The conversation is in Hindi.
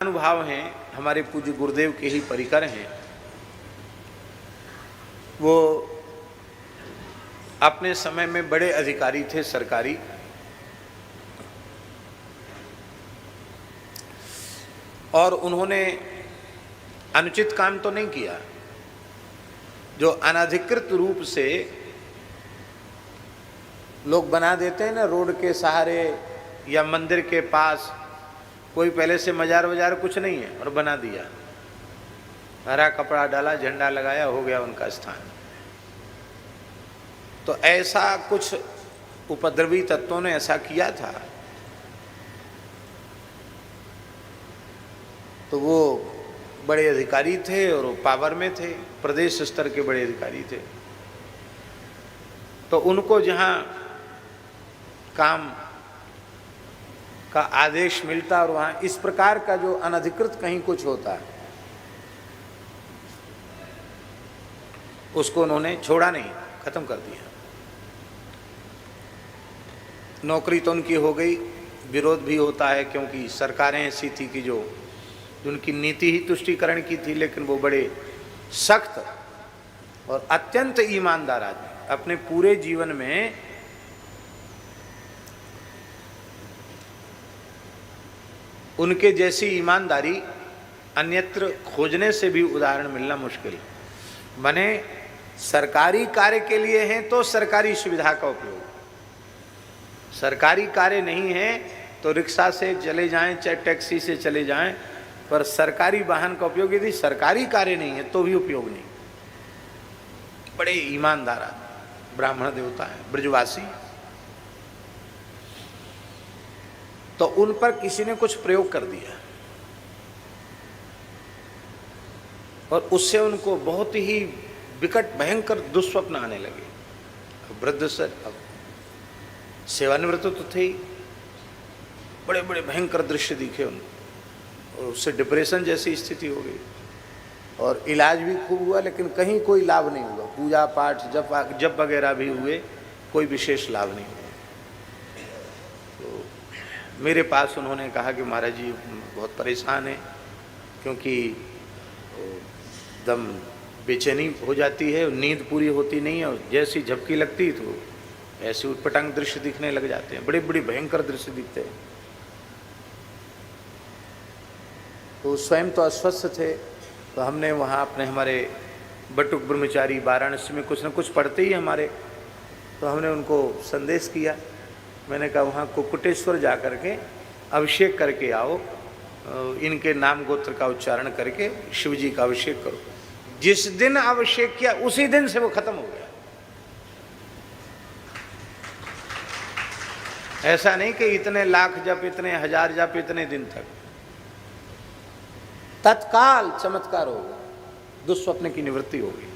अनुभाव हैं, हमारे पूज्य गुरुदेव के ही परिकर हैं। वो अपने समय में बड़े अधिकारी थे सरकारी, और उन्होंने अनुचित काम तो नहीं किया। जो अनधिकृत रूप से लोग बना देते हैं ना, रोड के सहारे या मंदिर के पास, कोई पहले से मजार वजार कुछ नहीं है और बना दिया, हरा कपड़ा डाला, झंडा लगाया, हो गया उनका स्थान। तो ऐसा कुछ उपद्रवी तत्वों ने ऐसा किया था। तो वो बड़े अधिकारी थे और वो पावर में थे, प्रदेश स्तर के बड़े अधिकारी थे। तो उनको जहाँ काम का आदेश मिलता और वहाँ इस प्रकार का जो अनधिकृत कहीं कुछ होता है, उसको उन्होंने छोड़ा नहीं, खत्म कर दिया। नौकरी तो उनकी हो गई, विरोध भी होता है, क्योंकि सरकारें ऐसी थी कि जो उनकी नीति ही तुष्टीकरण की थी, लेकिन वो बड़े सख्त और अत्यंत ईमानदार आदमी। अपने पूरे जीवन में उनके जैसी ईमानदारी अन्यत्र खोजने से भी उदाहरण मिलना मुश्किल। माने सरकारी कार्य के लिए हैं तो सरकारी सुविधा का उपयोग, सरकारी कार्य नहीं है तो रिक्शा से चले जाएं, चाहे टैक्सी से चले जाएं, पर सरकारी वाहन का उपयोग, यदि सरकारी कार्य नहीं है तो भी उपयोग नहीं। बड़े ईमानदार आदमी, ब्राह्मण देवता है, ब्रजवासी। तो उन पर किसी ने कुछ प्रयोग कर दिया और उससे उनको बहुत ही विकट भयंकर दुस्वप्न आने लगे। वृद्ध से अब सेवानिवृत्त तो थे ही, बड़े बड़े भयंकर दृश्य दिखे उनको, और उससे डिप्रेशन जैसी स्थिति हो गई। और इलाज भी खूब हुआ, लेकिन कहीं कोई लाभ नहीं हुआ। पूजा पाठ जप वगैरह भी हुए, कोई विशेष लाभ नहीं हुआ। तो मेरे पास उन्होंने कहा कि महाराज जी बहुत परेशान है, क्योंकि दम बेचैनी हो जाती है, नींद पूरी होती नहीं है, और जैसी झपकी लगती तो ऐसे उटपटांग दृश्य दिखने लग जाते हैं, बड़े बड़े भयंकर दृश्य दिखते हैं। तो स्वयं तो अस्वस्थ थे, तो हमने वहाँ अपने हमारे बटुक ब्रह्मचारी वाराणसी में कुछ न कुछ पढ़ते ही हमारे, तो हमने उनको संदेश किया। मैंने कहा वहाँ कुक्कुटेश्वर जा कर के अभिषेक करके आओ, इनके नाम गोत्र का उच्चारण करके शिव जी का अभिषेक करो। जिस दिन अभिषेक किया उसी दिन से वो खत्म हो गया। ऐसा नहीं कि इतने लाख जप, इतने हजार जप, इतने दिन तक, तत्काल चमत्कार हो गया, दुस्वप्न की निवृत्ति हो गई।